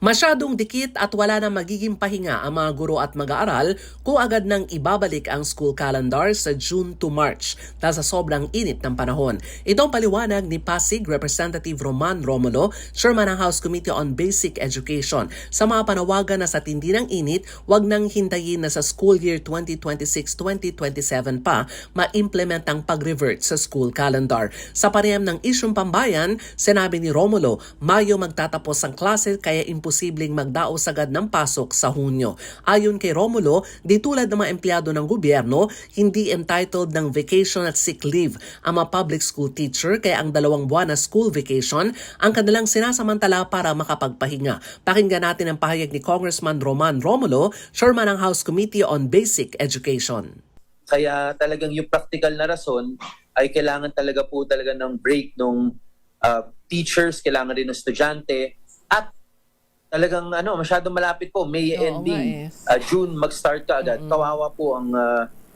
Masyadong dikit at wala na magiging pahinga ang mga guro at mag-aaral kung agad nang ibabalik ang school calendar sa June to March dahil sa sobrang init ng panahon. Ito ang paliwanag ni Pasig Representative Roman Romulo, Chairman ng House Committee on Basic Education. Sa mga panawagan na sa tindi ng init, wag nang hintayin na sa school year 2026-2027 pa ma-implement ang pag-revert sa school calendar. Sa panayam ng isyung pambayan, sinabi ni Romulo, Mayo magtatapos ang klase kaya posibleng magdaos agad ng pasok sa Hunyo. Ayon kay Romulo, di tulad ng mga empleyado ng gobyerno, hindi entitled ng vacation at sick leave ang mga public school teacher kaya ang 2 buwan na school vacation ang kanilang sinasamantala para makapagpahinga. Pakinggan natin ang pahayag ni Congressman Roman Romulo, Chairman ng House Committee on Basic Education. Kaya talagang yung practical na rason ay kailangan talaga ng break ng teachers, kailangan rin ng estudyante at talagang masyadong malapit po, May ending, June mag-start ka agad. Kawawa po ang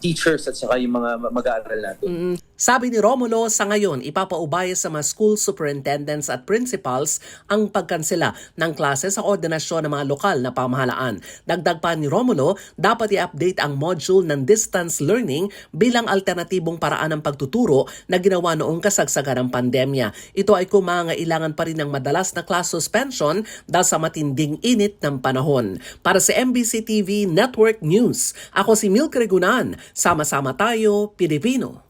teachers at saka yung mga mag-aaral natin. Sabi ni Romulo, sa ngayon ipapaubaya sa mga school superintendents at principals ang pagkansela ng klase sa ordinasyon ng mga lokal na pamahalaan. Dagdag pa ni Romulo, dapat i-update ang module ng distance learning bilang alternatibong paraan ng pagtuturo na ginawa noong kasagsagan ng pandemya. Ito ay kumangailangan pa rin ng madalas na class suspension dahil sa matinding init ng panahon. Para sa MBC TV Network News, ako si Milk Regunan. Sama-sama tayo, Pilipino.